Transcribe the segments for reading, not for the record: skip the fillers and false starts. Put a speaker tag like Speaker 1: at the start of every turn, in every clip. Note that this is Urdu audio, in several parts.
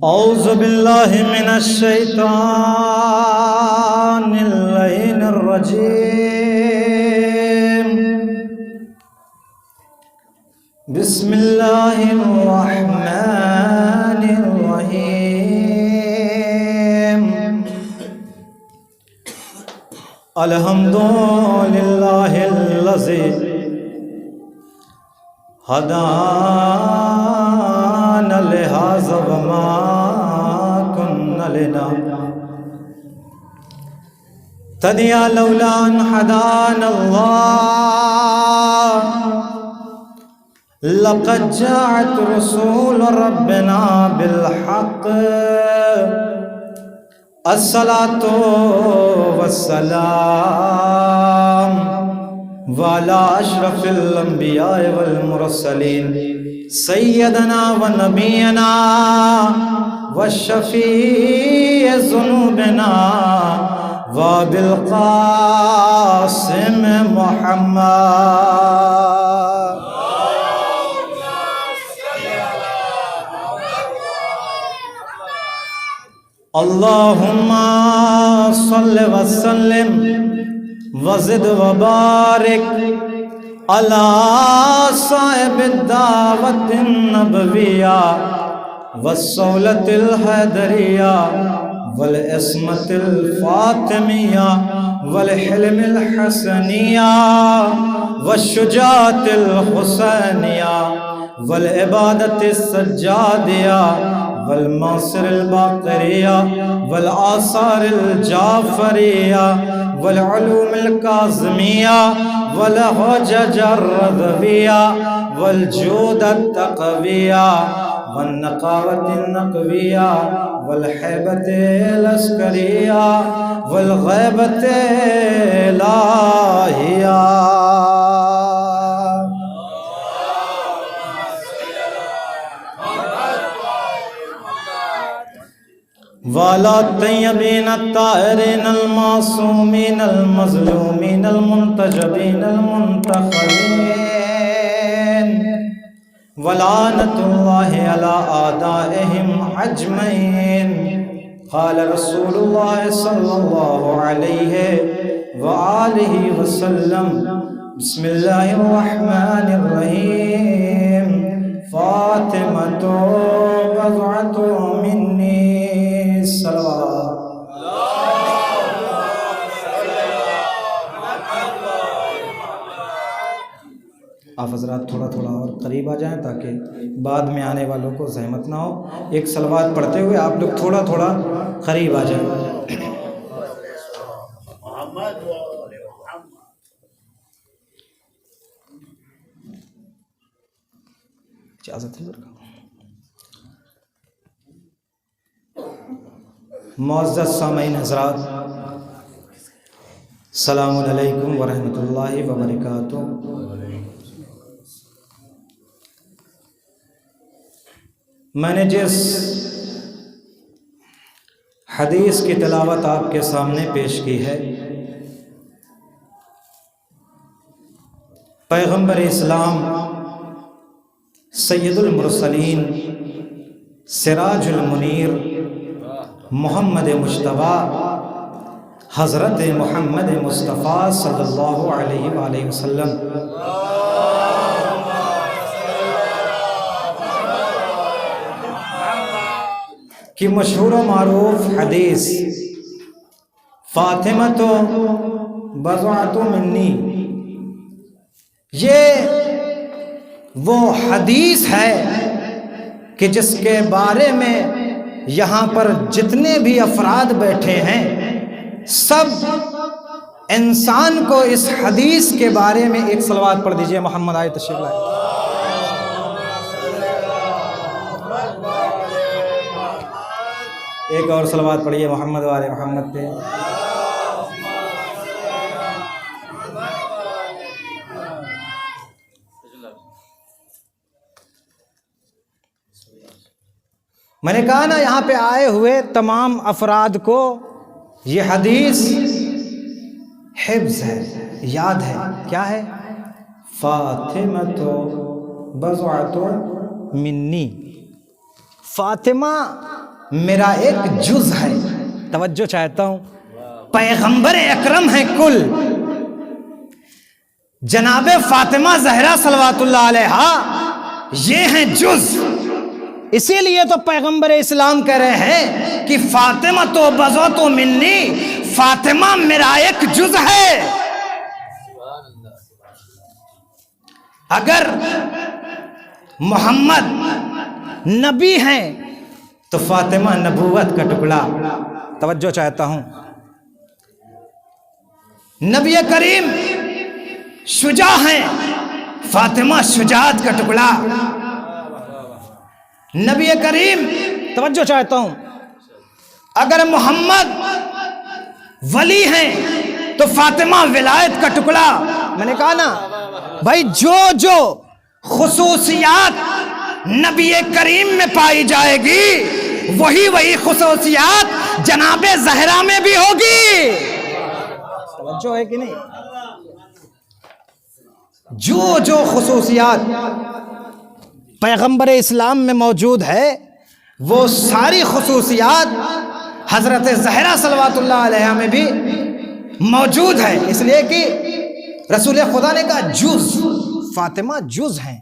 Speaker 1: اعوذ باللہ من الشیطان اللعین الرجیم بسم اللہ الرحمن الرحیم الحمدللہ الذی هدانا لهذا وما كنا لنهتدي لولا أن هدانا الله لقد جاءت رسول ربنا بالحق الصلاة والسلام وعلى أشرف الأنبياء والمرسلين سيدنا ونبينا والشفيع ذنوبنا وبالقاسم محمد اللهم صل وسلم وزد وبارک علی صاحب الدعوت النبویہ والصولة الحیدریہ والعصمت الفاطمیہ والحلم الحسنیہ والشجاعت الحسینیہ والعبادت السجادیہ والمنصر الباقریہ والآثار الجعفریہ والعلوم الکاظمیہ والحجج الرضویہ والجود التقویہ والنقاوت النقویہ والحیبت العسکریہ والغیبت الہیہ وعلى الطيبين الطاهرين المعصومين المظلومين المنتجبين المنتخبين ولعنة الله على أعدائهم أجمعين قال رسول الله صلى الله عليه وآله وسلم بسم الله الرحمن الرحيم فاطمة بضعة مني آپ حضرات تھوڑا تھوڑا اور قریب آ جائیں تاکہ بعد میں آنے والوں کو زحمت نہ ہو. ایک صلوات پڑھتے ہوئے آپ لوگ تھوڑا تھوڑا قریب آ جائیں. اجازت ہے معزز سامعین حضرات، السلام علیکم ورحمۃ اللہ وبرکاتہ. میں نے جس حدیث کی تلاوت آپ کے سامنے پیش کی ہے، پیغمبر اسلام سید المرسلین سراج المنیر محمد مجتبیٰ حضرت محمد مصطفیٰ صلی اللہ علیہ وآلہ وسلم کی مشہور و معروف حدیث فاطمۃ بضعۃ منی، یہ وہ حدیث ہے کہ جس کے بارے میں یہاں پر جتنے بھی افراد بیٹھے ہیں سب انسان کو اس حدیث کے بارے میں ایک صلوات پڑھ دیجئے. محمد آئے تشریف لائے. ایک اور صلوات پڑھیے محمد والے محمد پہ. میں نے کہا نا یہاں پہ آئے ہوئے تمام افراد کو یہ حدیث حفظ ہے، یاد ہے. کیا ہے؟ فاطمۃ بضعۃ منی، فاطمہ میرا ایک جز ہے. توجہ چاہتا ہوں. پیغمبر اکرم ہیں کل، جناب فاطمہ زہرا صلوات اللہ علیہا یہ ہیں جز. اسی لیے تو پیغمبر اسلام کہہ رہے ہیں کہ فاطمہ تو بضعۃ منی، فاطمہ میرا ایک جز ہے. اگر محمد نبی ہیں تو فاطمہ نبوت کا ٹکڑا. توجہ چاہتا ہوں. نبی کریم شجاع ہیں، فاطمہ شجاعت کا ٹکڑا. نبی کریم، توجہ چاہتا ہوں، اگر محمد ولی ہیں تو فاطمہ ولایت کا ٹکڑا. میں نے کہا نا بھائی، جو خصوصیات نبی کریم میں پائی جائے گی وہی خصوصیات جناب زہرا میں بھی ہوگی. توجہ ہے کہ نہیں؟ جو خصوصیات پیغمبر اسلام میں موجود ہے وہ ساری خصوصیات حضرت زہرا صلوات اللہ علیہا میں بھی موجود ہے. اس لیے کہ رسول خدا نے کہا جز، فاطمہ جز ہیں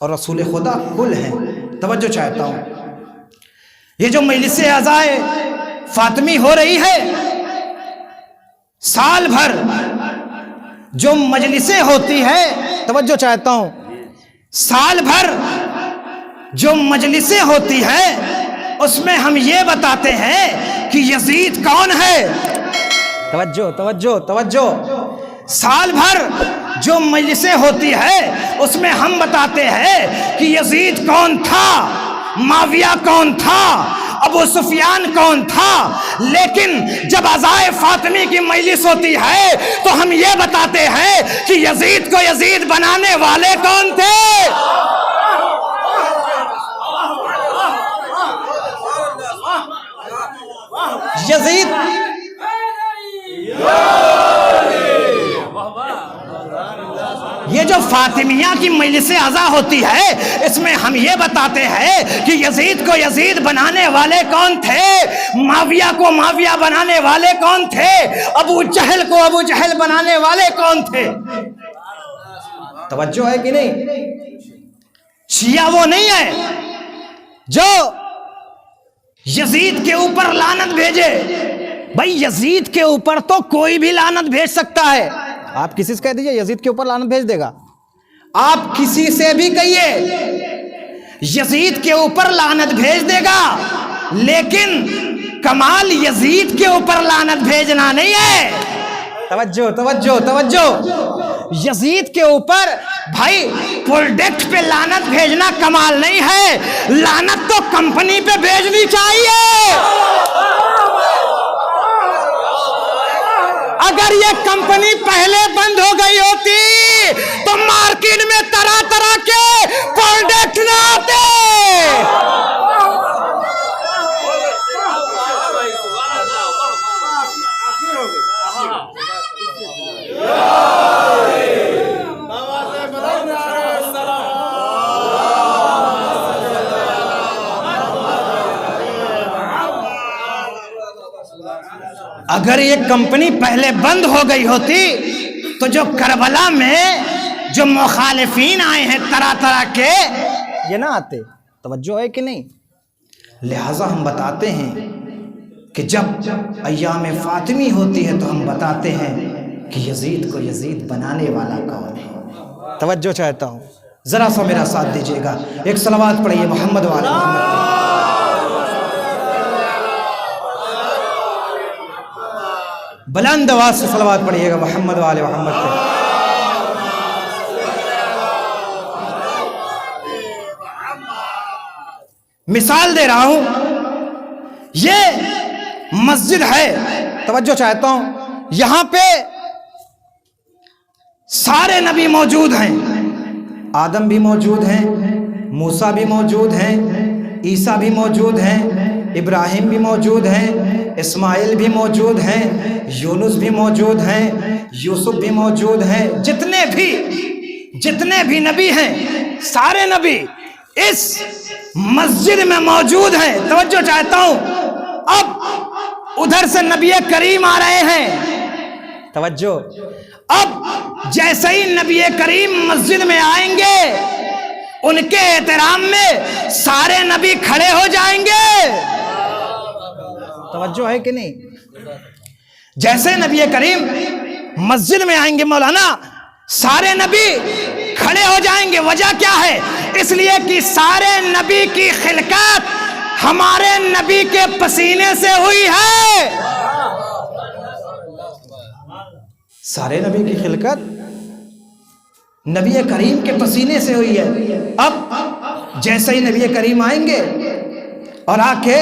Speaker 1: اور رسول خدا کل ہیں. توجہ چاہتا ہوں. یہ جو مجلس عزائے فاطمی ہو رہی ہے، سال بھر جو مجلسیں ہوتی ہے، توجہ چاہتا ہوں، سال بھر جو مجلسیں ہوتی ہے اس میں ہم یہ بتاتے ہیں کہ یزید کون ہے. توجہ توجہ توجہ. سال بھر جو مجلسیں ہوتی ہے اس میں ہم بتاتے ہیں کہ یزید کون تھا، معاویہ کون تھا، ابو سفیان کون تھا. لیکن جب عزائے فاطمی کی مجلس ہوتی ہے تو ہم یہ بتاتے ہیں کہ یزید کو یزید بنانے والے کون تھے. یزید یہ جو فاطمیہ کی مجلس عزا ہوتی ہے اس میں ہم یہ بتاتے ہیں کہ یزید کو یزید بنانے والے کون تھے، معاویہ کو معاویہ بنانے والے کون تھے، ابو جہل کو ابو جہل بنانے والے کون تھے. توجہ ہے کہ نہیں؟ شیعہ وہ نہیں ہے جو یزید کے اوپر لعنت بھیجے. بھائی یزید کے اوپر تو کوئی بھی لعنت بھیج سکتا ہے. آپ کسی سے کہہ دیجئے یزید کے اوپر لعنت بھیج دے گا. آپ کسی سے بھی کہیے یزید کے اوپر لعنت بھیج دے گا، لیکن کمال یزید کے اوپر لعنت بھیجنا نہیں ہے. توجہ توجہ توجہ. یزید کے اوپر بھائی پروڈکٹ پہ لعنت بھیجنا کمال نہیں ہے، لعنت تو کمپنی پہ بھیجنی چاہیے. اگر یہ کمپنی پہلے بند ہو گئی ہوتی تو مارکیٹ میں طرح طرح کے پروڈکٹ نہ آتے. اگر یہ کمپنی پہلے بند ہو گئی ہوتی تو جو کربلا میں جو مخالفین آئے ہیں طرح طرح کے یہ نہ آتے. توجہ ہے کہ نہیں؟ لہٰذا ہم بتاتے ہیں کہ جب ایام فاطمی ہوتی ہے تو ہم بتاتے ہیں کہ یزید کو یزید بنانے والا کون ہے. توجہ چاہتا ہوں، ذرا سا میرا ساتھ دیجیے گا. ایک صلوات پڑھیے محمد والے محمد پہ. بلند آواز سے صلوات پڑھیے گا محمد والے محمد پہ. مثال دے رہا ہوں، یہ مسجد ہے، توجہ چاہتا ہوں، یہاں پہ سارے نبی موجود ہیں. آدم بھی موجود ہیں، موسیٰ بھی موجود ہیں، عیسیٰ بھی موجود ہیں، ابراہیم بھی موجود ہیں، اسماعیل بھی موجود ہیں، یونس بھی موجود ہیں، یوسف بھی موجود ہیں. جتنے بھی نبی ہیں سارے نبی اس مسجد میں موجود ہیں. توجہ چاہتا ہوں. اب ادھر سے نبی کریم آ رہے ہیں. توجہ. اب جیسے ہی نبی کریم مسجد میں آئیں گے ان کے احترام میں سارے نبی کھڑے ہو جائیں گے. توجہ ہے کہ نہیں؟ جیسے نبی کریم مسجد میں آئیں گے مولانا سارے نبی کھڑے ہو جائیں گے. وجہ کیا ہے؟ اس لیے کہ سارے نبی کی خلقت ہمارے نبی کے پسینے سے ہوئی ہے. سارے نبی کی خلقت نبی کریم کے پسینے سے ہوئی ہے. اب جیسے ہی نبی کریم آئیں گے اور آ کے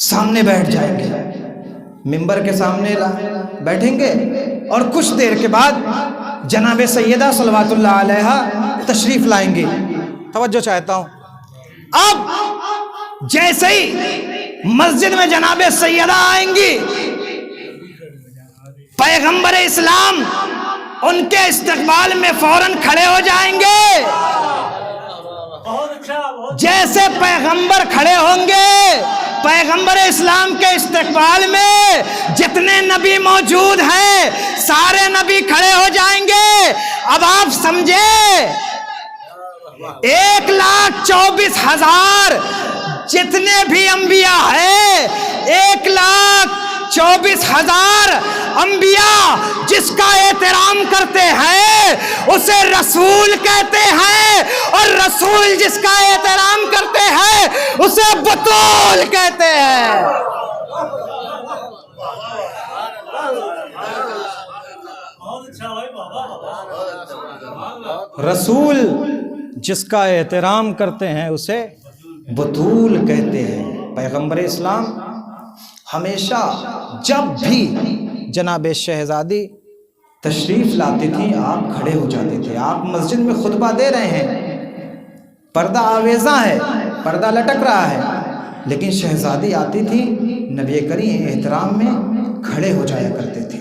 Speaker 1: سامنے بیٹھ جائیں گے, منبر کے سامنے بیٹھیں گے اور کچھ دیر کے بعد جناب سیدہ صلوات اللہ علیہا تشریف لائیں گے. توجہ چاہتا ہوں. اب جیسے ہی مسجد میں جناب سیدہ آئیں گی پیغمبر اسلام ان کے استقبال میں فوراً کھڑے ہو جائیں گے. جیسے پیغمبر کھڑے ہوں گے پیغمبر اسلام کے استقبال میں جتنے نبی موجود ہیں سارے نبی کھڑے ہو جائیں گے. اب آپ سمجھے 1,24,000 جتنے بھی انبیاء ہیں 1,24,000 انبیاء جس کا احترام کرتے ہیں اسے رسول کہتے ہیں اور رسول جس کا احترام کرتے ہیں اسے بطول کہتے ہیں. رسول جس کا احترام کرتے ہیں اسے بطول کہتے ہیں. پیغمبر اسلام ہمیشہ جب بھی جناب شہزادی تشریف لاتی تھی آپ کھڑے ہو جاتے تھے. آپ مسجد میں خطبہ دے رہے ہیں پردہ آویزاں ہے پردہ لٹک رہا ہے لیکن شہزادی آتی تھی نبی کریم احترام میں کھڑے ہو جایا کرتے تھے.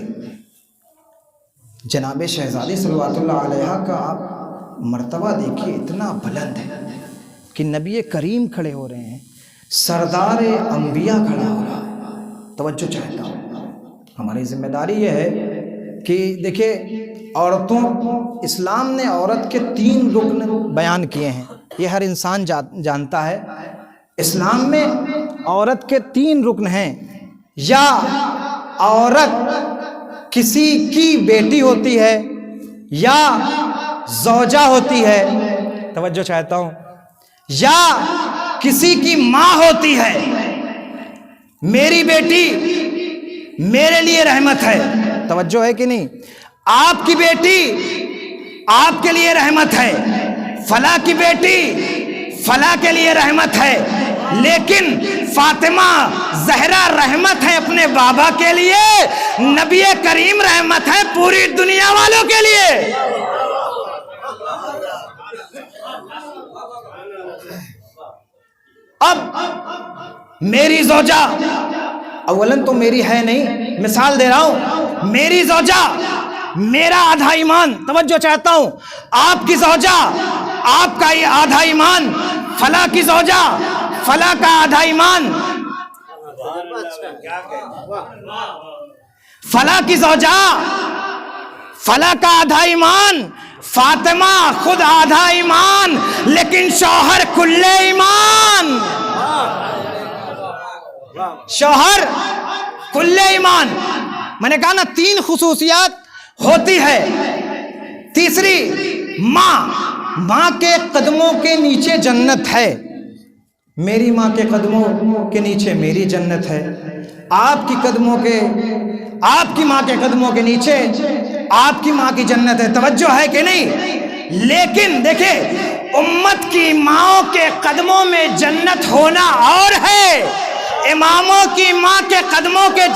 Speaker 1: جناب شہزادی صلوات اللہ علیہ کا آپ مرتبہ دیکھیے اتنا بلند ہے کہ نبی کریم کھڑے ہو رہے ہیں سردار انبیاء کھڑا ہو رہا ہے. توجہ چاہتا ہوں. ہماری ذمہ داری یہ ہے کہ دیکھیں عورتوں اسلام نے عورت کے 3 رکن بیان کیے ہیں. یہ ہر انسان جانتا ہے. اسلام میں عورت کے 3 رکن ہیں. یا عورت کسی کی بیٹی ہوتی ہے یا زوجہ ہوتی ہے. توجہ چاہتا ہوں. یا کسی کی ماں ہوتی ہے. میری بیٹی میرے لیے رحمت ہے. توجہ ہے کہ نہیں؟ آپ کی بیٹی آپ کے لیے رحمت ہے. فلاں کی بیٹی فلاں کے لیے رحمت ہے. لیکن فاطمہ زہرا رحمت ہے اپنے بابا کے لیے. نبی کریم رحمت ہے پوری دنیا والوں کے لیے. اب میری زوجہ اولاً تو میری ہے نہیں, مثال دے رہا ہوں. میری زوجہ میرا آدھا ایمان. توجہ چاہتا ہوں. آپ کی زوجہ آپ کا یہ آدھا ایمان. فلاں کی زوجہ فلاں کا آدھا ایمان. فلاں کی زوجہ فلاں کا آدھا ایمان. فاطمہ خود آدھا ایمان لیکن شوہر کلے ایمان. شوہر کلے ایمان. میں نے کہا نا 3 خصوصیات ہوتی ہے. تیسری ماں کے قدموں کے نیچے جنت ہے. میری ماں کے قدموں کے نیچے میری جنت ہے. آپ کی ماں کے قدموں کے نیچے آپ کی ماں کی جنت ہے. توجہ ہے کہ نہیں؟ لیکن دیکھیں امت کی ماؤں کے قدموں میں جنت ہونا اور ہے, اماموں کی ماں کے قدموں کے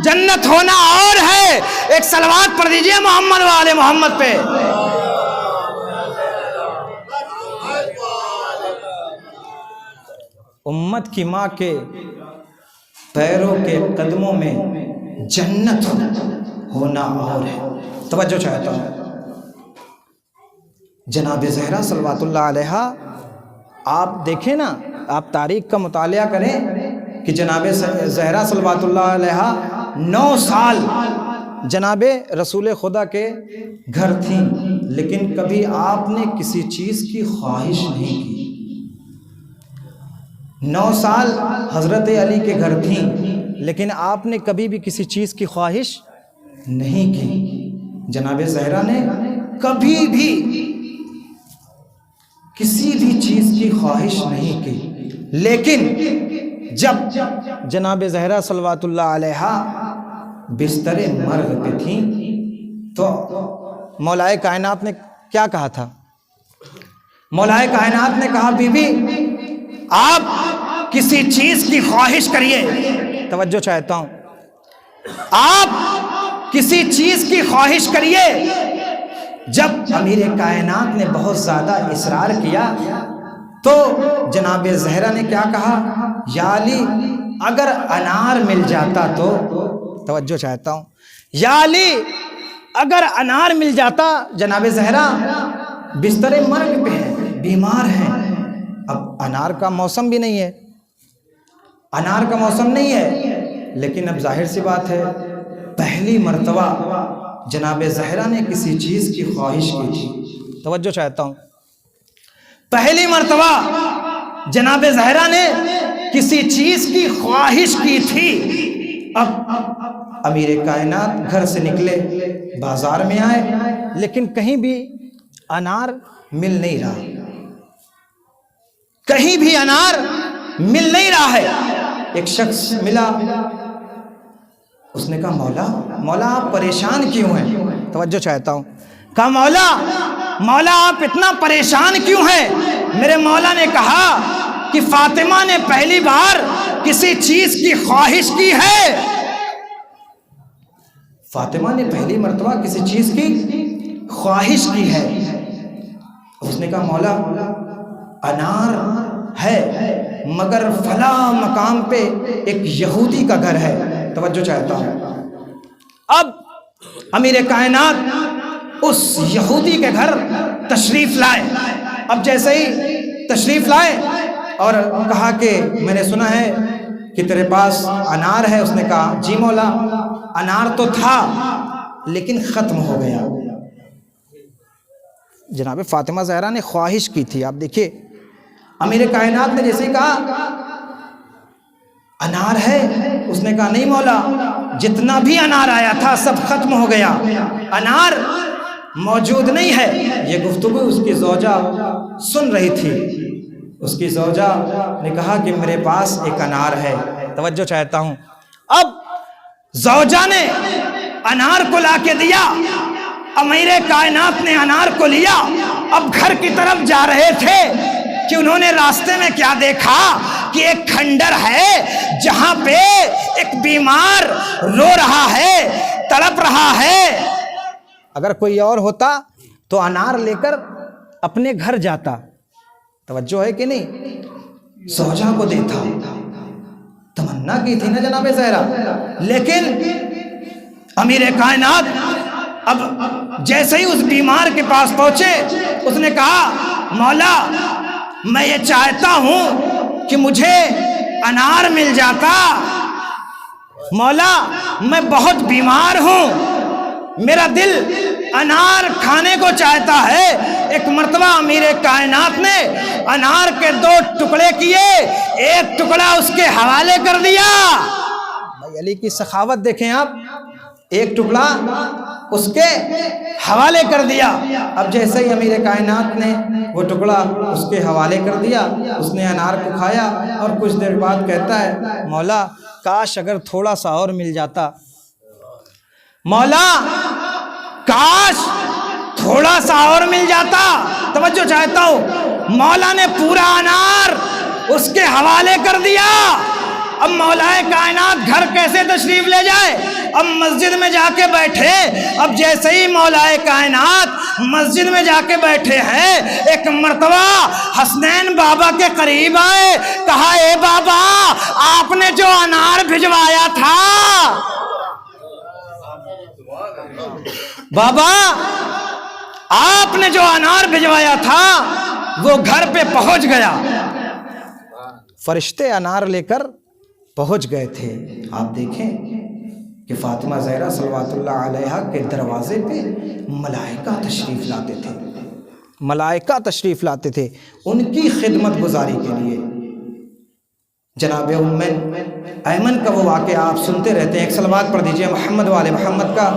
Speaker 1: جنت ہونا اور ہے. ایک صلوات پڑھ دیجئے محمد والے محمد پہ. امت کی ماں کے پیروں کے قدموں میں جنت ہونا اور ہے. توجہ چاہتا ہوں. جناب زہرا صلوات اللہ علیہا، آپ دیکھیں نا، آپ تاریخ کا مطالعہ کریں کہ جناب زہرا صلوات اللہ علیہا 9 سال جناب رسول خدا کے گھر تھیں، لیکن کبھی آپ نے کسی چیز کی خواہش نہیں کی۔ 9 سال حضرت علی کے گھر تھیں، لیکن آپ نے کبھی بھی کسی چیز کی خواہش نہیں کی۔ جناب زہرا نے کبھی بھی کسی بھی چیز کی خواہش نہیں کی، لیکن جب جناب زہرا صلوات اللہ علیہا بستر مرگ پہ تھیں تو مولائے کائنات نے کیا کہا تھا؟ مولائے کائنات نے کہا بی بی آپ کسی چیز کی خواہش کریے، توجہ چاہتا ہوں، آپ کسی چیز کی خواہش کریے۔ جب امیر کائنات نے بہت زیادہ اصرار کیا تو جناب زہرا نے کیا کہا؟ یا علی اگر انار مل جاتا تو، توجہ چاہتا ہوں، یا علی اگر انار مل جاتا۔ جناب زہرا بستر مرگ پہ ہیں، بیمار ہیں، اب انار کا موسم بھی نہیں ہے، انار کا موسم نہیں ہے، لیکن اب ظاہر سی بات ہے پہلی مرتبہ جناب زہرا نے کسی چیز کی خواہش کی تھی۔ توجہ چاہتا ہوں، پہلی مرتبہ جناب زہرا نے کسی چیز کی خواہش کی تھی۔ اب امیر کائنات گھر سے نکلے، بازار میں آئے، لیکن کہیں بھی انار مل نہیں رہا، کہیں بھی انار مل نہیں رہا ہے۔ ایک شخص ملا، اس نے کہا مولا آپ پریشان کیوں ہیں؟ توجہ چاہتا ہوں، کہا مولا آپ اتنا پریشان کیوں ہیں؟ میرے مولا نے کہا کہ فاطمہ نے پہلی بار کسی چیز کی خواہش کی ہے، فاطمہ نے پہلی مرتبہ کسی چیز کی خواہش کی ہے۔ اس نے کہا مولا انار ہے مگر فلاں مقام پہ ایک یہودی کا گھر ہے، توجہ چاہتا ہوں۔ اب امیر کائنات اس یہودی کے گھر تشریف لائے۔ اب جیسے ہی تشریف لائے اور کہا کہ میں نے سنا ہے کہ تیرے پاس انار ہے، اس نے کہا جی مولا انار تو تھا لیکن ختم ہو گیا۔ جناب فاطمہ زہرا نے خواہش کی تھی، آپ دیکھیے امیر کائنات نے جیسے کہا انار ہے، اس نے کہا نہیں مولا جتنا بھی انار آیا تھا سب ختم ہو گیا، انار موجود نہیں ہے۔ یہ گفتگو اس کی زوجہ سن رہی تھی۔ اس کی زوجہ نے کہا کہ میرے پاس ایک انار ہے، توجہ چاہتا ہوں۔ اب زوجہ نے انار کو لا کے دیا، امیر کائنات نے انار کو لیا، اب گھر کی طرف جا رہے تھے کہ انہوں نے راستے میں کیا دیکھا کہ ایک کھنڈر ہے جہاں پہ ایک بیمار رو رہا ہے، تڑپ رہا ہے۔ اگر کوئی اور ہوتا تو انار لے کر اپنے گھر جاتا، توجہ ہے کہ نہیں؟ زوجہ کو دیتا، تمنا کی تھی نا جناب زہرا، لیکن امیر کائنات اب جیسے ہی اس بیمار کے پاس پہنچے اس نے کہا مولا میں یہ چاہتا ہوں کہ مجھے انار مل جاتا، مولا میں بہت بیمار ہوں، میرا دل انار کھانے کو چاہتا ہے۔ ایک مرتبہ امیر کائنات نے انار کے 2 ٹکڑے کیے، ایک ٹکڑا اس کے حوالے کر دیا۔ بھائی علی کی سخاوت دیکھیں آپ، ایک ٹکڑا اس کے حوالے کر دیا۔ اب جیسے ہی امیر کائنات نے وہ ٹکڑا اس کے حوالے کر دیا، اس نے انار کو کھایا اور کچھ دیر بعد کہتا ہے مولا کاش اگر تھوڑا سا اور مل جاتا، مولا کاش تھوڑا سا اور مل جاتا۔ توجہ چاہتا ہوں، مولا نے پورا انار اس کے حوالے کر دیا۔ اب مولائے کائنات گھر کیسے تشریف لے جائے؟ اب مسجد میں جا کے بیٹھے۔ اب جیسے ہی مولائے کائنات مسجد میں جا کے بیٹھے ہیں، ایک مرتبہ حسنین بابا کے قریب آئے، کہا اے بابا آپ نے جو انار بھجوایا تھا، بابا آپ نے جو انار بھجوایا تھا وہ گھر پہ پہنچ گیا، فرشتے انار لے کر پہنچ گئے تھے۔ آپ دیکھیں کہ فاطمہ زہرا صلوات اللہ علیہا کے دروازے پہ ملائکہ تشریف لاتے تھے، ملائکہ تشریف لاتے تھے ان کی خدمت گزاری کے لیے۔ جناب ام ایمن کا وہ واقعہ آپ سنتے رہتے ہیں، ایک صلوات پڑھ دیجئے محمد والے محمد کا۔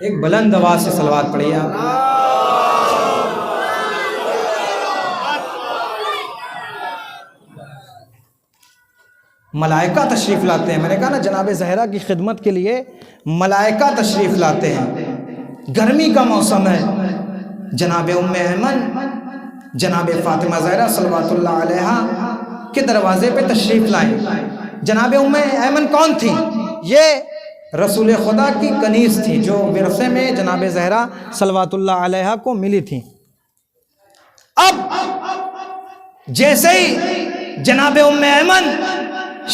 Speaker 1: ایک بلند آواز سے صلوات پڑھیے آپ۔ ملائکہ تشریف لاتے ہیں، میں نے کہا نا جناب زہرا کی خدمت کے لیے ملائکہ تشریف لاتے ہیں۔ گرمی کا موسم ہے، جناب ام ایمن جناب فاطمہ زہرا صلوات اللہ علیہا کے دروازے پہ تشریف لائیں۔ جناب ام ایمن کون تھی؟ یہ رسول خدا کی کنیز تھی جو ورثے میں جناب زہرا صلوات اللہ علیہا کو ملی تھی۔ اب جیسے ہی جناب ام ایمن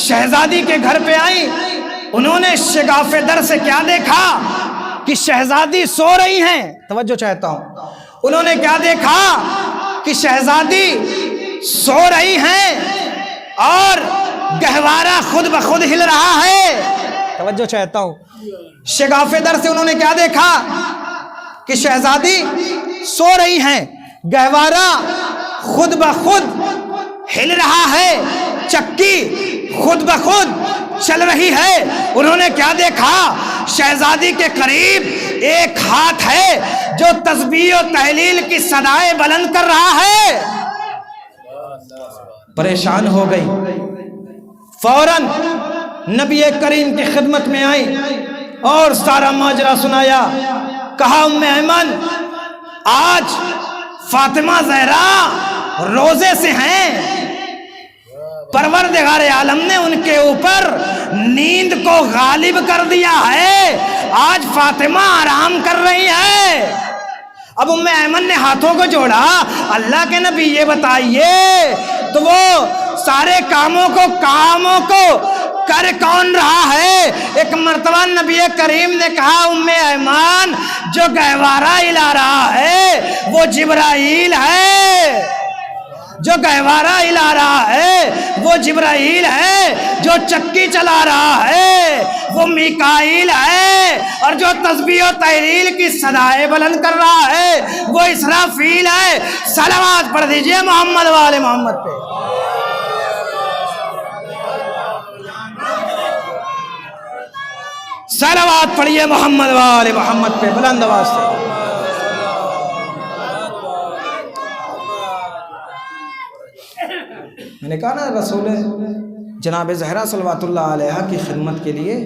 Speaker 1: شہزادی کے گھر پہ آئی، انہوں نے شگاف در سے کیا دیکھا کہ شہزادی سو رہی ہیں۔ توجہ چاہتا ہوں، انہوں نے کیا دیکھا کہ شہزادی سو رہی ہیں اور گہوارہ خود بخود ہل رہا ہے۔ توجہ چاہتا ہوں، شگاف در سے انہوں نے کیا دیکھا کہ شہزادی سو رہی ہیں، گہوارہ خود بخود ہل رہا ہے، چکی خود بخود چل رہی ہے۔ انہوں نے کیا دیکھا؟ شہزادی کے قریب ایک ہاتھ ہے جو تسبیح و تہلیل کی صدائیں بلند کر رہا ہے۔ پریشان ہو گئی، فوراً نبی کریم کی خدمت میں آئی اور سارا ماجرا سنایا۔ کہا ام ایمن آج فاطمہ زہرا روزے سے ہیں، پروردگار عالم نے ان کے اوپر نیند کو غالب کر دیا ہے، آج فاطمہ آرام کر رہی ہے۔ اب ام ایمن نے ہاتھوں کو جوڑا، اللہ کے نبی یہ بتائیے تو وہ سارے کاموں کو کر کون رہا ہے؟ ایک مرتبہ نبی کریم نے کہا ام ایمن جو گہوارہ ہلا رہا ہے وہ جبرائیل ہے، جو گہوارہ ہلا رہا ہے وہ جبرائیل ہے، جو چکی چلا رہا ہے وہ میکائیل ہے، اور جو تسبیح و تہلیل کی صدائیں بلند کر رہا ہے وہ اسرافیل ہے۔ صلوات پڑھ دیجئے محمد والے محمد پہ۔ صلوات پڑھیے محمد والے محمد پہ بلند آواز سے۔ میں نے کہا نا رسول جناب زہرا صلوات اللہ علیہا کی خدمت کے لیے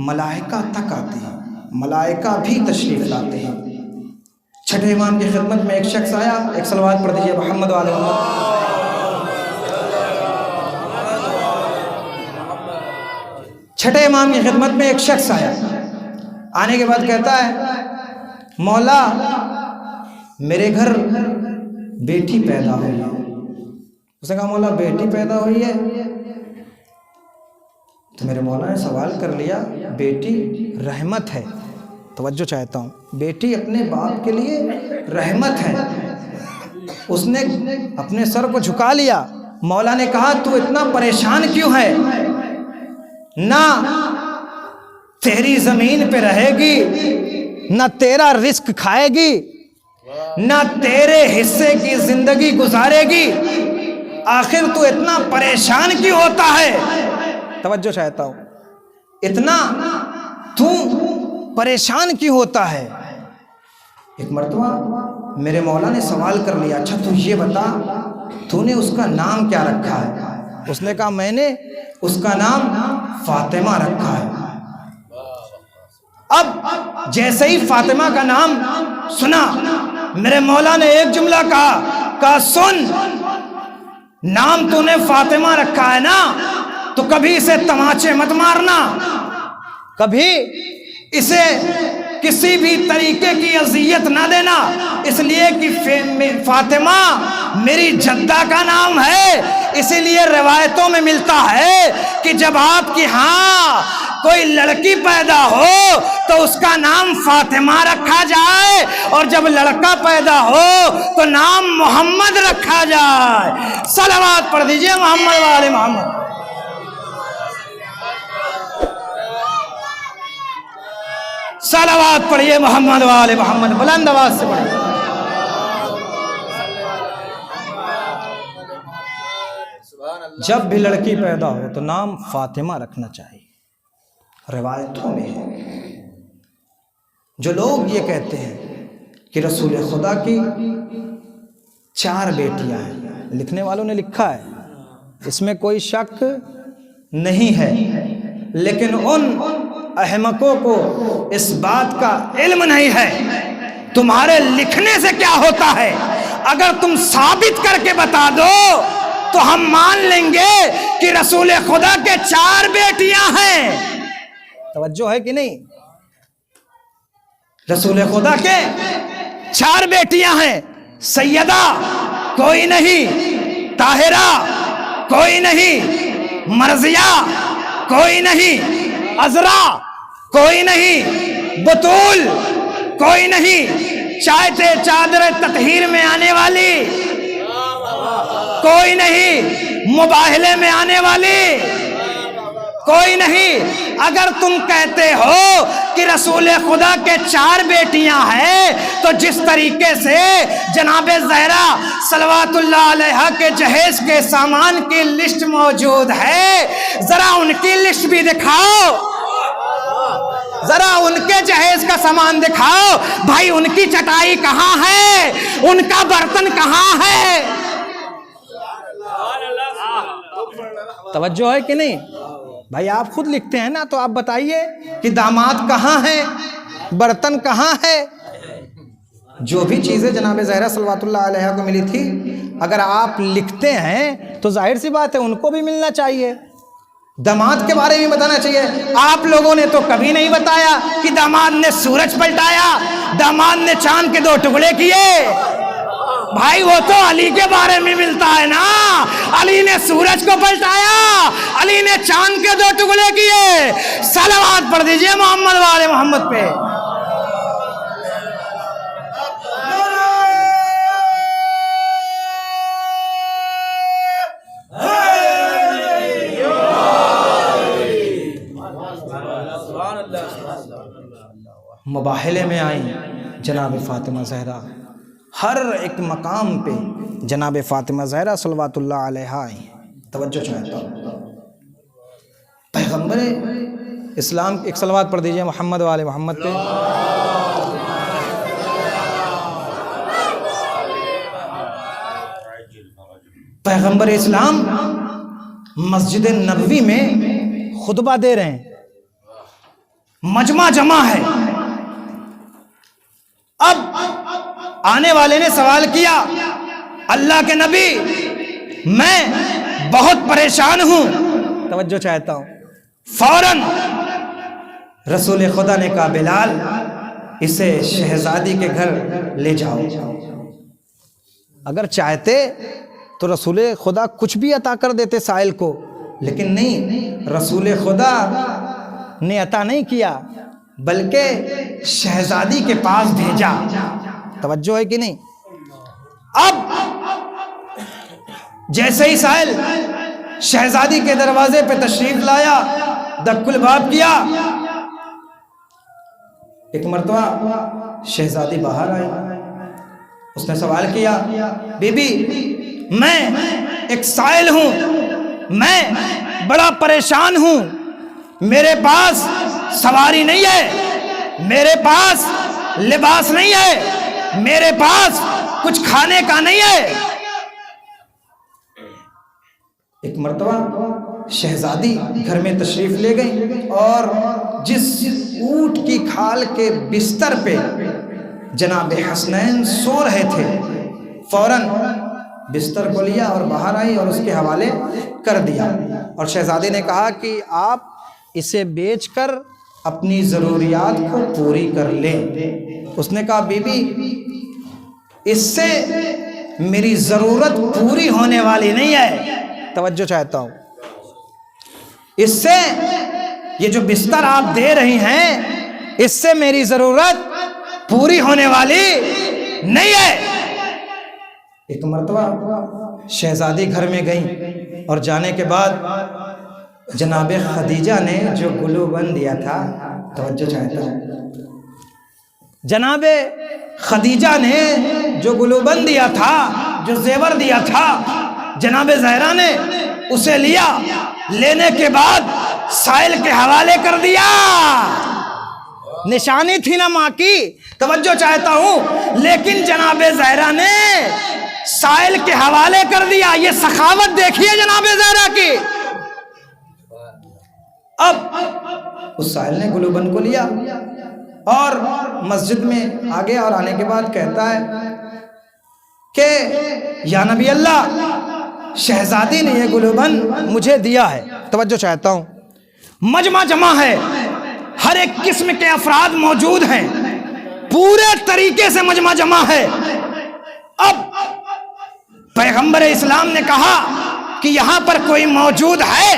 Speaker 1: ملائکہ تک آتے ہیں، ملائکہ بھی تشریف لاتے ہیں۔ چھٹے امام کی خدمت میں ایک شخص آیا، ایک صلوات پڑھ دیجئے محمد والے محمد۔ چھٹے امام کی خدمت میں ایک شخص آیا، آنے کے بعد کہتا ہے مولا میرے گھر بیٹی پیدا ہوئی ہے۔ اس نے کہا مولا بیٹی پیدا ہوئی ہے؟ تو میرے مولا نے سوال کر لیا بیٹی رحمت ہے۔ توجہ چاہتا ہوں، بیٹی اپنے باپ کے لیے رحمت ہے۔ اس نے اپنے سر کو جھکا لیا۔ مولا نے کہا تو اتنا پریشان کیوں ہے؟ نہ تیری زمین پہ رہے گی، نہ تیرا رزق کھائے گی، نہ تیرے حصے کی زندگی گزارے گی، آخر تو اتنا پریشان کیوں ہوتا ہے؟ توجہ چاہتا ہوں، اتنا تو پریشان کیوں ہوتا ہے؟ ایک مرتبہ میرے مولا نے سوال کر لیا اچھا تو یہ بتا تو نے اس کا نام کیا رکھا ہے؟ اس نے کہا میں نے اس کا نام فاطمہ رکھا ہے۔ اب جیسے ہی فاطمہ کا نام سنا میرے مولا نے ایک جملہ کہا سن، نام تو نے فاطمہ رکھا ہے نا تو کبھی اسے تماچے مت مارنا، کبھی اسے کسی بھی طریقے کی اذیت نہ دینا، اس لیے کہ فاطمہ میری جدہ کا نام ہے۔ اسی لیے روایتوں میں ملتا ہے کہ جب آپ کی ہاں کوئی لڑکی پیدا ہو تو اس کا نام فاطمہ رکھا جائے، اور جب لڑکا پیدا ہو تو نام محمد رکھا جائے۔ صلوات پڑھ دیجئے محمد والے محمد۔ صلوات پڑھیے محمد والے محمد، بلند آواز سے پڑھیے۔ جب بھی لڑکی پیدا ہو تو نام فاطمہ رکھنا چاہیے۔ روایتوں میں ہے، جو لوگ یہ کہتے ہیں کہ رسول خدا کی 4 بیٹیاں ہیں، لکھنے والوں نے لکھا ہے، اس میں کوئی شک نہیں ہے، لیکن ان احمقوں کو اس بات کا علم نہیں ہے تمہارے لکھنے سے کیا ہوتا ہے۔ اگر تم ثابت کر کے بتا دو تو ہم مان لیں گے کہ رسول خدا کے 4 بیٹیاں ہیں۔ توجہ ہے کہ نہیں؟ رسول خدا کے 4 بیٹیاں ہیں، سیدہ کوئی نہیں، طاہرہ کوئی نہیں، مرضیہ کوئی نہیں، عذرا کوئی نہیں، بطول کوئی نہیں، چاہتے چادر تطہیر میں آنے والی کوئی نہیں، مباہلے میں آنے والی کوئی نہیں۔ اگر تم کہتے ہو کہ رسول خدا کے 4 بیٹیاں ہیں تو جس طریقے سے جناب زہرا صلوات اللہ علیہا کے جہیز کے سامان کی لسٹ موجود ہے، ذرا ان کی لسٹ بھی دکھاؤ، ذرا ان کے جہیز کا سامان دکھاؤ۔ بھائی ان کی چٹائی کہاں ہے؟ ان کا برتن کہاں ہے؟ توجہ ہے کہ نہیں؟ بھائی آپ خود لکھتے ہیں نا، تو آپ بتائیے کہ داماد کہاں ہے، برتن کہاں ہے؟ جو بھی چیزیں جناب زہرا صلوات اللہ علیہ کو ملی تھی، اگر آپ لکھتے ہیں تو ظاہر سی بات ہے ان کو بھی ملنا چاہیے، داماد کے بارے میں بتانا چاہیے۔ آپ لوگوں نے تو کبھی نہیں بتایا کہ داماد نے سورج پلٹایا، داماد نے چاند کے 2 ٹکڑے کیے۔ بھائی وہ تو علی کے بارے میں ملتا ہے نا، علی نے سورج کو پلٹایا، علی نے چاند کے 2 ٹکڑے کیے۔ صلوات پڑھ دیجئے محمد والے محمد پہ۔ مباہلے میں آئیں جناب فاطمہ زہرا، ہر ایک مقام پہ جناب فاطمہ زہرا صلوات اللہ علیہا آئیں۔ توجہ چاہتا ہوں، پیغمبر اسلام، ایک صلوات پڑھ دیجئے محمد والے محمد پہ۔ پیغمبر اسلام مسجد نبوی میں خطبہ دے رہے ہیں، مجمع جمع ہے۔ اب آنے والے نے سوال کیا، اللہ کے نبی میں بہت پریشان ہوں۔ توجہ چاہتا ہوں، فوراً رسول خدا نے کہا بلال اسے شہزادی کے گھر لے جاؤ۔ اگر چاہتے تو رسول خدا کچھ بھی عطا کر دیتے سائل کو، لیکن نہیں، رسول خدا نے عطا نہیں کیا بلکہ شہزادی کے پاس بھیجا۔ توجہ ہے کہ نہیں؟ اب جیسے ہی سائل شہزادی کے دروازے پہ تشریف لایا، دق الباب کیا، ایک مرتبہ شہزادی باہر آئی، اس نے سوال کیا، بی بی میں ایک سائل ہوں، میں بڑا پریشان ہوں، میرے پاس سواری نہیں ہے، میرے پاس لباس نہیں ہے، میرے پاس کچھ کھانے کا نہیں ہے۔ ایک مرتبہ شہزادی گھر میں تشریف لے گئی اور جس اونٹ کی کھال کے بستر پہ جناب حسنین سو رہے تھے، فوراً بستر کو لیا اور باہر آئی اور اس کے حوالے کر دیا، اور شہزادی نے کہا کہ آپ اسے بیچ کر اپنی ضروریات کو پوری کر لیں۔ اس نے کہا بی بی اس سے میری ضرورت پوری ہونے والی نہیں ہے۔ توجہ چاہتا ہوں، اس سے یہ جو بستر آپ دے رہی ہیں اس سے میری ضرورت پوری ہونے والی نہیں ہے۔ ایک مرتبہ شہزادی گھر میں گئیں اور جانے کے بعد جناب خدیجہ نے جو گلو بند دیا تھا، توجہ چاہتا ہوں، جناب خدیجہ نے جو گلو بند دیا تھا، جو زیور دیا تھا، جناب زہرا نے اسے لیا، لینے کے بعد سائل کے حوالے کر دیا۔ نشانی تھی نا ماں کی، توجہ چاہتا ہوں، لیکن جناب زہرا نے سائل کے حوالے کر دیا۔ یہ سخاوت دیکھیے جناب زہرا کی۔ اب اس سائل نے گلوبند کو لیا اور مسجد میں آگے اور آنے کے بعد کہتا ہے کہ یا نبی اللہ، شہزادی نے یہ گلوبند مجھے دیا ہے۔ توجہ چاہتا ہوں، مجمع جمع ہے، ہر ایک قسم کے افراد موجود ہیں، پورے طریقے سے مجمع جمع ہے۔ اب پیغمبر اسلام نے کہا کہ یہاں پر کوئی موجود ہے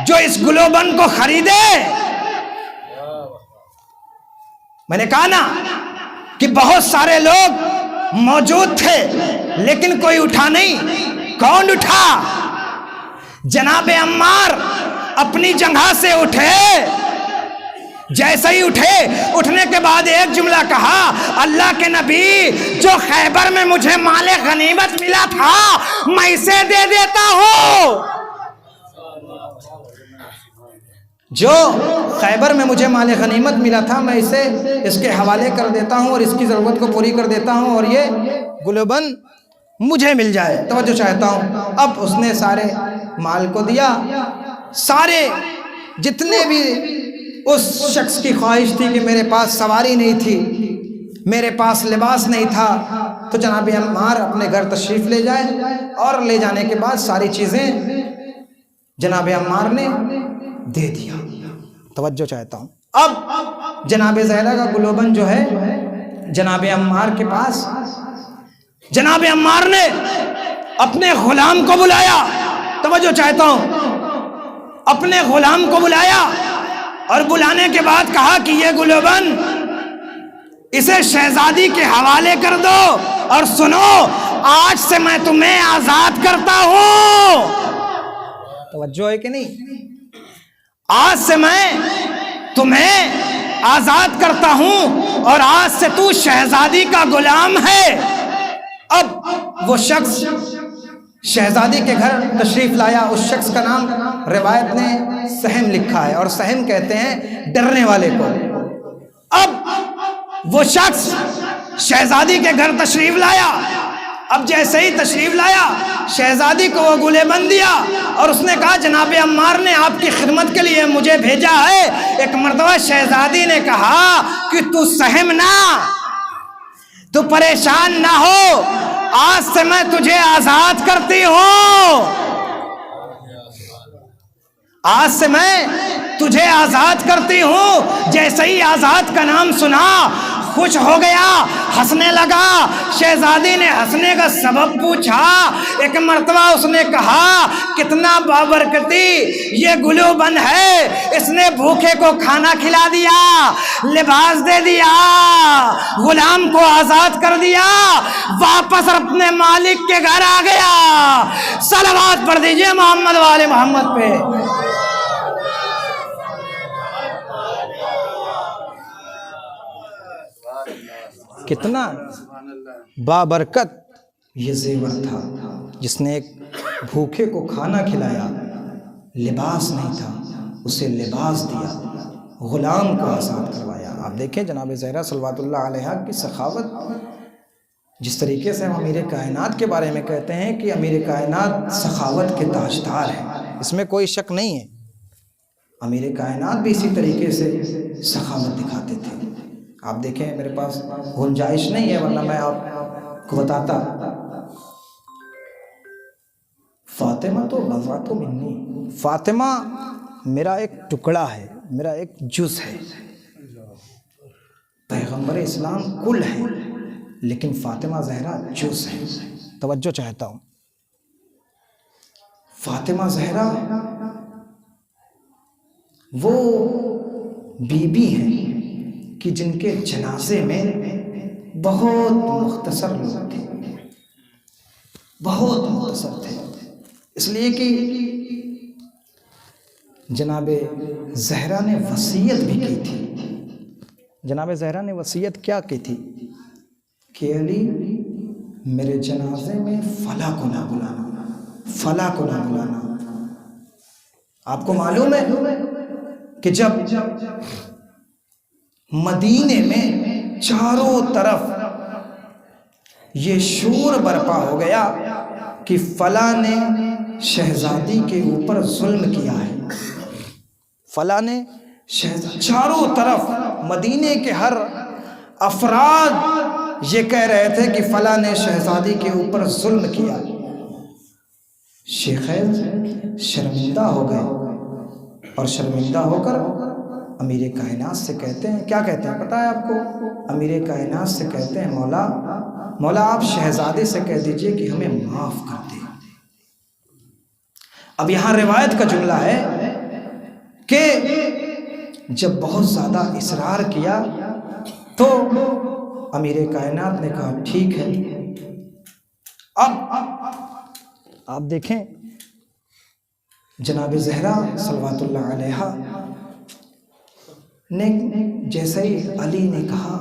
Speaker 1: جو اس گلوبند کو خریدے؟ میں نے کہا نا کہ بہت سارے لوگ موجود تھے لیکن کوئی اٹھا نہیں۔ کون اٹھا؟ جناب عمار اپنی جگہ سے اٹھے۔ جیسے ہی اٹھنے کے بعد ایک جملہ کہا، اللہ کے نبی، جو خیبر میں مجھے مال غنیمت ملا تھا میں اسے دے دیتا ہوں۔ جو خیبر میں مجھے مال غنیمت ملا تھا میں اسے اس کے حوالے کر دیتا ہوں اور اس کی ضرورت کو پوری کر دیتا ہوں اور یہ گلوبند مجھے مل جائے۔ توجہ چاہتا ہوں، اب اس نے سارے مال کو دیا۔ سارے جتنے بھی اس شخص کی خواہش تھی کہ میرے پاس سواری نہیں تھی، میرے پاس لباس نہیں تھا، تو جناب عمار اپنے گھر تشریف لے جائے، اور لے جانے کے بعد ساری چیزیں جناب عمار نے دے دیا۔ توجہ چاہتا ہوں، اب جناب زہرا کا گلوبند جو ہے جناب عمار کے پاس، جناب عمار نے اپنے غلام کو بلایا۔ توجہ چاہتا ہوں، اپنے غلام کو بلایا اور بلانے کے بعد کہا کہ یہ گلوبند اسے شہزادی کے حوالے کر دو، اور سنو آج سے میں تمہیں آزاد کرتا ہوں۔ توجہ ہے کہ نہیں؟ آج سے میں تمہیں آزاد کرتا ہوں اور آج سے تو شہزادی کا غلام ہے۔ اب وہ شخص شہزادی کے گھر تشریف لایا۔ اس شخص کا نام روایت نے سہم لکھا ہے، اور سہم کہتے ہیں ڈرنے والے کو۔ اب وہ شخص شہزادی کے گھر تشریف لایا۔ اب جیسے ہی تشریف لایا، شہزادی کو وہ گلوبند دیا اور اس نے کہا جناب عمار نے آپ کی خدمت کے لیے مجھے بھیجا ہے۔ ایک مرتبہ شہزادی نے کہا کہ تو سہم نہ، تو پریشان نہ ہو، آج سے میں تجھے آزاد کرتی ہوں۔ آج سے میں تجھے آزاد کرتی ہوں۔ جیسے ہی آزاد کا نام سنا خوش ہو گیا، ہنسنے لگا۔ شہزادی نے ہنسنے کا سبب پوچھا۔ ایک مرتبہ اس نے کہا کتنا بابرکتی یہ گلوبند ہے، اس نے بھوکے کو کھانا کھلا دیا، لباس دے دیا، غلام کو آزاد کر دیا، واپس اپنے مالک کے گھر آ گیا۔ صلوات پڑھ دیجئے محمد والے محمد پہ۔ کتنا بابرکت یہ زیور تھا، جس نے ایک بھوکے کو کھانا کھلایا، لباس نہیں تھا اسے لباس دیا، غلام کو آزاد کروایا۔ آپ دیکھیں جناب زہرا صلوات اللہ علیہا کی سخاوت، جس طریقے سے ہم امیر کائنات کے بارے میں کہتے ہیں کہ امیر کائنات سخاوت کے تاجدار ہیں، اس میں کوئی شک نہیں ہے۔ امیر کائنات بھی اسی طریقے سے سخاوت دکھاتے تھے۔ آپ دیکھیں میرے پاس گنجائش نہیں ہے ورنہ میں آپ کو بتاتا۔ فاطمہ تو بضعۃ منی، فاطمہ میرا ایک ٹکڑا ہے، میرا ایک جز ہے۔ پیغمبر اسلام کل ہے لیکن فاطمہ زہرا جز ہے۔ توجہ چاہتا ہوں، فاطمہ زہرا وہ بیوی ہیں کہ جن کے جنازے میں بہت مختصر لوگ تھے، بہت مختصر تھے، اس لیے کہ جناب زہرا نے وصیت بھی کی تھی۔ جناب زہرا نے وصیت کیا کی تھی کہ علی میرے جنازے میں فلاں کو نہ بلانا، فلاں کو نہ بلانا۔ آپ کو معلوم ہے کہ جب مدینے میں چاروں طرف یہ شور برپا ہو گیا کہ فلاں نے شہزادی کے اوپر ظلم کیا ہے، فلاں نے چاروں طرف مدینے کے ہر افراد یہ کہہ رہے تھے کہ فلاں نے شہزادی کے اوپر ظلم کیا، شیخین شرمندہ ہو گئے اور شرمندہ ہو کر امیر کائنات سے کہتے ہیں، کیا کہتے ہیں پتہ ہے آپ کو؟ امیر کائنات سے کہتے ہیں مولا آپ شہزادے سے کہہ دیجئے کہ ہمیں معاف کر دے۔ اب یہاں روایت کا جملہ ہے کہ جب بہت زیادہ اصرار کیا تو امیر کائنات نے کہا ٹھیک ہے۔ اب آپ دیکھیں جناب زہرا صلوات اللہ علیہا نے جیسے ہی علی نے کہا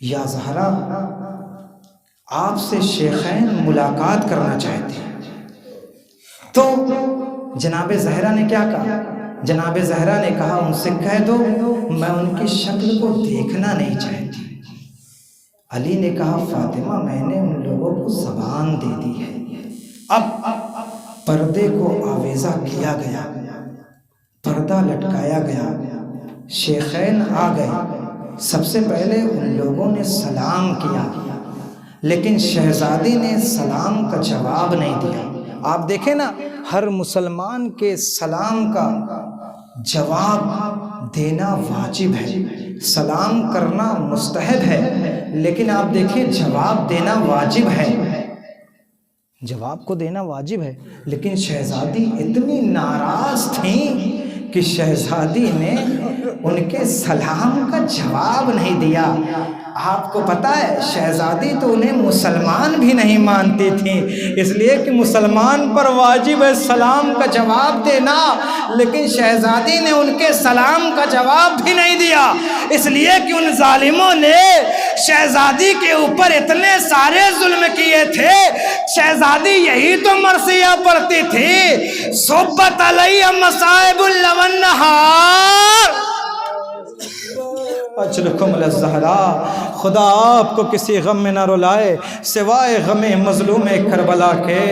Speaker 1: یا زہرا آپ سے شیخین ملاقات کرنا چاہتے ہیں، تو جناب زہرا نے کیا کہا؟ جناب زہرا نے کہا ان سے کہہ دو میں ان کی شکل کو دیکھنا نہیں چاہتی۔ علی نے کہا فاطمہ میں نے ان لوگوں کو زبان دے دی ہے۔ اب پردے کو آویزہ کیا گیا، پردہ لٹکایا گیا، شیخین آ گئے، سب سے پہلے ان لوگوں نے سلام کیا، لیکن شہزادی نے سلام کا جواب نہیں دیا۔ آپ دیکھیں نا، ہر مسلمان کے سلام کا جواب دینا واجب ہے، سلام کرنا مستحب ہے، لیکن آپ دیکھیں جواب دینا واجب ہے، جواب کو دینا واجب ہے، لیکن شہزادی اتنی ناراض تھیں کہ شہزادی نے ان کے سلام کا جواب نہیں دیا۔ آپ کو پتہ ہے شہزادی تو انہیں مسلمان بھی نہیں مانتی تھیں، اس لیے کہ مسلمان پر واجب ہے سلام کا جواب دینا، لیکن شہزادی نے ان کے سلام کا جواب بھی نہیں دیا، اس لیے کہ ان ظالموں نے شہزادی کے اوپر اتنے سارے ظلم کیے تھے۔ شہزادی یہی تو مرثیہ پڑھتی تھی، صبت علی مصائب اللیل والنہار اجلکم للزہراء، خدا آپ کو کسی غم میں نہ رلائے سوائے غم مظلوم کربلا کے۔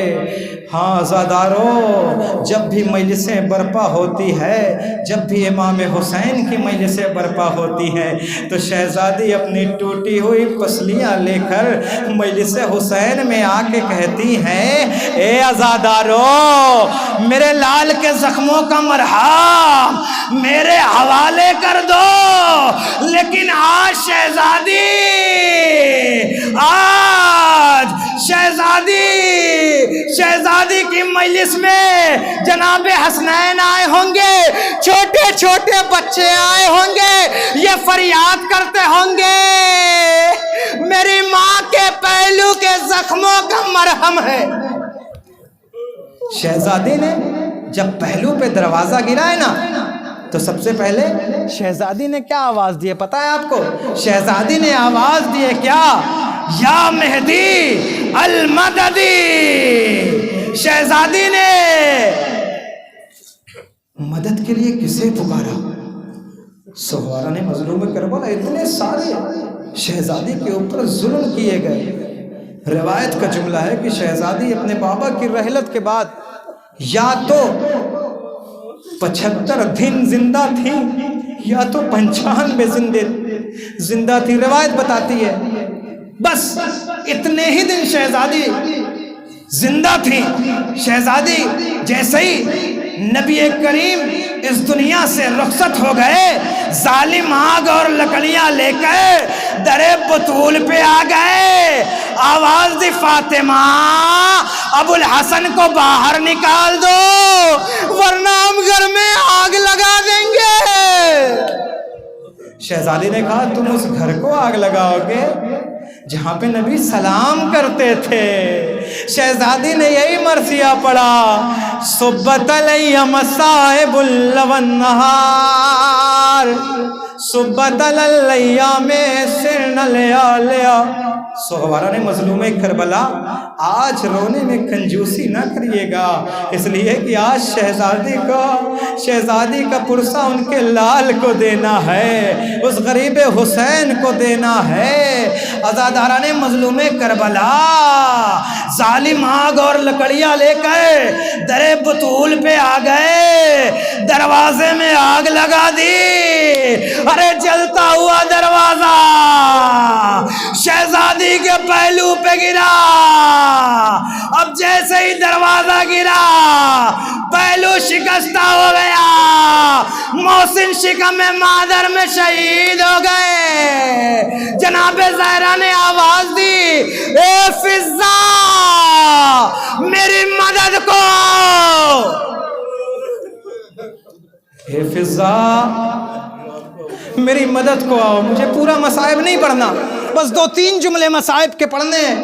Speaker 1: ہاں عزادارو، جب بھی مجلسیں برپا ہوتی ہے، جب بھی امام حسین کی مجلسیں برپا ہوتی ہے تو شہزادی اپنی ٹوٹی ہوئی پسلیاں لے کر مجلس حسین میں آ کے کہتی ہیں اے عزادارو میرے لال کے زخموں کا مرہم میرے حوالے کر دو، لیکن آج شہزادی کی مجلس میں جناب حسنین آئے ہوں گے، چھوٹے چھوٹے بچے آئے ہوں گے، یہ فریاد کرتے ہوں گے میری ماں کے پہلو کے زخموں کا مرہم ہے۔ شہزادی نے جب پہلو پہ دروازہ گرا ہے نا تو سب سے پہلے شہزادی نے کیا آواز دی ہے پتہ ہے آپ کو؟ شہزادی نے آواز دی ہے کیا؟ یا مہدی المددی۔ شہزادی نے مدد کے لیے کسے پکارا؟ سہارا نے مظلوم کربلا، اتنے سارے شہزادی کے اوپر ظلم کیے گئے۔ روایت کا جملہ ہے کہ شہزادی اپنے بابا کی رحلت کے بعد یا تو 75 دن زندہ تھی یا تو 95 زندہ تھی، روایت بتاتی ہے بس اتنے ہی دن شہزادی زندہ تھی۔ شہزادی جیسے ہی نبی کریم اس دنیا سے رخصت ہو گئے، ظالم آگ اور لکڑیاں لے کر در بطول پہ آ گئے، آواز دی فاطمہ ابو الحسن کو باہر نکال دو ورنہ ہم گھر میں آگ لگا دیں گے۔ شہزادی نے کہا تم اس گھر کو آگ لگاؤ گے جہاں پہ نبی سلام کرتے تھے؟ شہزادی نے یہی مرثیہ پڑھا، صبت علی مصائب اللیل والنہار، صبت علی میں سرن لیالیا۔ سہوارا نے مظلوم کربلا آج رونے میں کنجوسی نہ کریے گا، اس لیے کہ آج شہزادی کا پرسہ ان کے لال کو دینا ہے، اس غریب حسین کو دینا ہے۔ عزاداران مظلوم کربلا ظالم آگ اور لکڑیاں لے کر در بطول پہ آ گئے، دروازے میں آگ لگا دی۔ ارے جلتا ہوا دروازہ شہزادی کے پہلو پہ گرا۔ اب جیسے ہی دروازہ گرا پہلو شکستہ ہو گیا، محسن شکم مادر میں شہید ہو گئے۔ جناب زہرا نے آواز دی، اے فضا میری مدد کو، اے فضا میری مدد کو آؤ۔ مجھے پورا مصائب نہیں پڑھنا، بس 2-3 جملے مصائب کے پڑھنے ہیں۔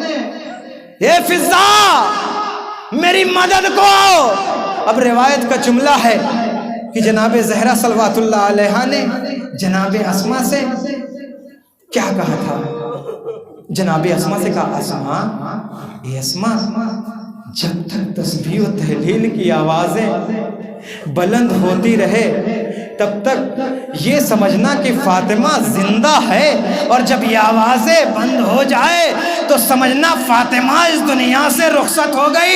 Speaker 1: اے فضا میری مدد کو آؤ۔ اب روایت کا جملہ ہے کہ جناب زہرا صلوات اللہ علیہا نے جناب اسما سے کیا کہا تھا؟ جناب اسما سے کہا، اسما، اے اسما، جب تک تسبیح و تہلیل کی آوازیں بلند ہوتی رہے تب تک یہ سمجھنا کہ فاطمہ زندہ ہے، اور جب یہ آوازیں بند ہو جائے تو سمجھنا فاطمہ اس دنیا سے رخصت ہو گئی۔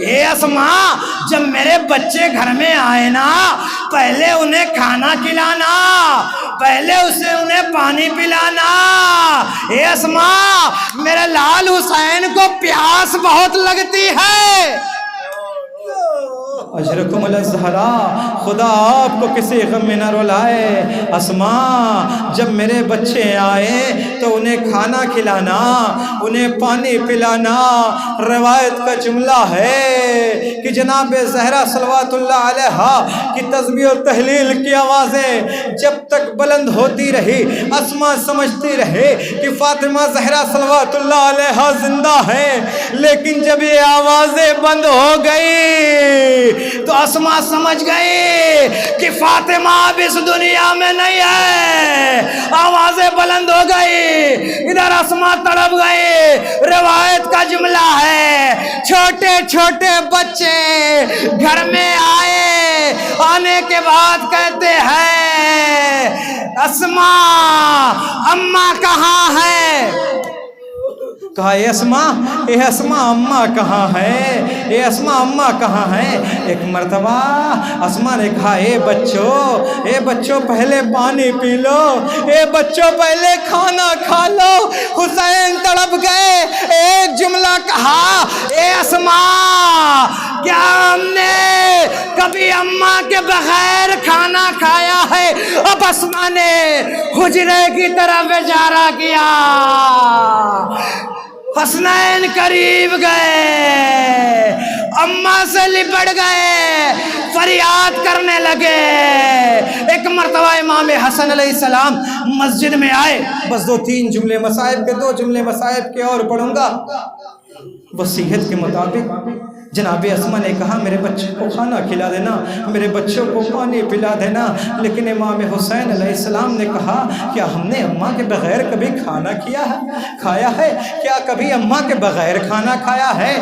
Speaker 1: اے اسما، جب میرے بچے گھر میں آئے نا، پہلے انہیں کھانا کھلانا، پہلے انہیں پانی پلانا۔ اے اسما، میرے لال حسین کو پیاس بہت لگتی ہے۔ اجرکم الزہرا، خدا آپ کو کسی غم میں نہ رلائے۔ اسما، جب میرے بچے آئے تو انہیں کھانا کھلانا، انہیں پانی پلانا۔ روایت کا جملہ ہے کہ جناب زہرا صلوات اللہ علیہا کی تسبیح و تہلیل کی آوازیں جب تک بلند ہوتی رہی، اسما سمجھتی رہے کہ فاطمہ زہرا صلوات اللہ علیہا زندہ ہے، لیکن جب یہ آوازیں بند ہو گئی تو اسما سمجھ گئی کہ فاطمہ اب اس دنیا میں نہیں ہے۔ آوازیں بلند ہو گئی، ادھر اسما تڑپ گئی۔ روایت کا جملہ ہے، چھوٹے چھوٹے بچے گھر میں آئے، آنے کے بعد کہتے ہیں، اسما اماں کہاں ہے؟ کہا، اے اسما اماں کہاں ہے؟ اے اسما اماں کہاں ہے؟ ایک مرتبہ اسما نے کہا، اے بچوں پہلے پانی پی لو، اے بچوں پہلے کھانا کھا لو۔ حسین تڑپ گئے، ایک جملہ کہا، اے اسما کیا ہم نے کبھی اماں کے بغیر کھانا کھایا ہے؟ اب اسما نے حجرے کی طرف اشارہ کیا، حسنین قریب گئے، اماں سے لپٹ گئے، فریاد کرنے لگے۔ ایک مرتبہ امام حسن علیہ السلام مسجد میں آئے، بس 2-3 جملے مصائب کے، 2 جملے مصائب کے اور پڑھوں گا۔ وصیت کے مطابق جناب اسما نے کہا، میرے بچے کو کھانا کھلا دینا، میرے بچوں کو پانی پلا دینا۔ لیکن امام حسین علیہ السلام نے کہا، کیا ہم نے اماں کے بغیر کبھی کھانا کھایا ہے؟ کیا کبھی اماں کے بغیر کھانا کھایا ہے؟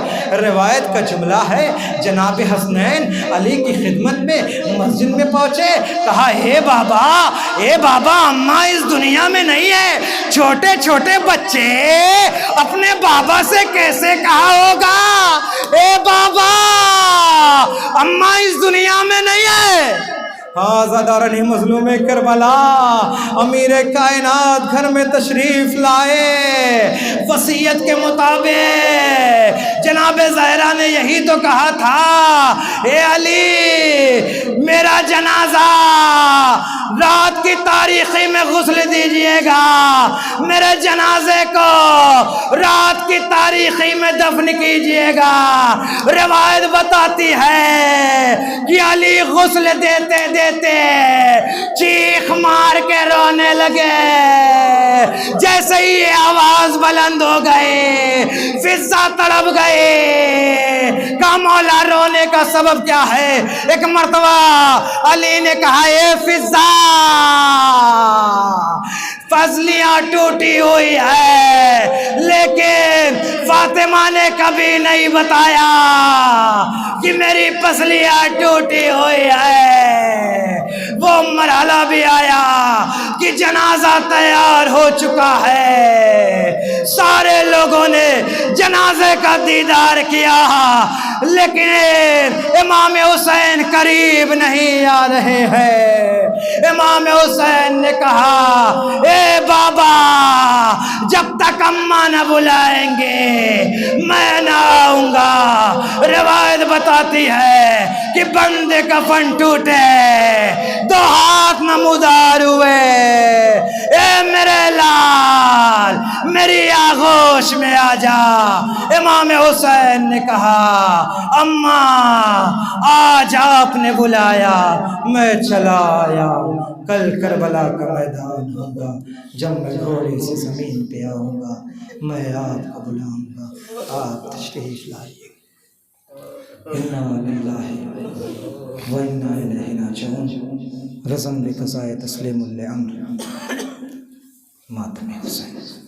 Speaker 1: روایت کا جملہ ہے، جناب حسنین علی کی خدمت میں مسجد میں پہنچے، کہا، اے بابا اماں اس دنیا میں نہیں ہے۔ چھوٹے چھوٹے بچے اپنے بابا سے کیسے کہا ہوگا، اے بابا اماں اس دنیا میں نہیں ہے؟ عزاداران مظلوم کربلا، امیر کائنات گھر میں تشریف لائے۔ وصیت کے مطابق جناب زہرا نے یہی تو کہا تھا، اے علی میرا جنازہ رات کی تاریخی میں غسل دیجئے گا، میرے جنازے کو رات کی تاریخی میں دفن کیجئے گا۔ روایت بتاتی ہے کہ علی غسل دیتے دیتے چیخ مار کے رونے لگے، جیسے ہی یہ آواز بلند ہو گئی فضا تڑپ گئی۔ کہا مولا رونے کا سبب کیا ہے؟ ایک مرتبہ علی نے کہا اے فضا، فضلیاں ٹوٹی ہوئی ہے، لیکن فاطمہ نے کبھی نہیں بتایا کہ میری پسلیاں ٹوٹی ہوئی ہے۔ وہ مرحلہ بھی آیا کہ جنازہ تیار ہو چکا ہے، سارے لوگوں نے جنازے کا دیدار کیا، لیکن امام حسین قریب نہیں آ رہے ہیں۔ امام حسین نے کہا اے بابا، جب تک اماں نہ بلائیں گے میں نہ آؤں گا۔ روایت بتاتی ہے کہ بندے کفن ٹوٹے، دو ہاتھ نمودار ہوئے، اے میرے لال میری آغوش میں آ جا۔ امام حسین نے کہا اماں آج آپ نے بلایا میں چلا آیا، کل کربلا کا میدان ہوگا، جب میں گھوڑے سے زمین پہ آؤں گا میں آپ کو بلاؤں گا، آپ تشریف لائیے۔ انا للہ و انا الیہ راجعون۔ رزم بقضاء تسلیم الامر ماتم حسین۔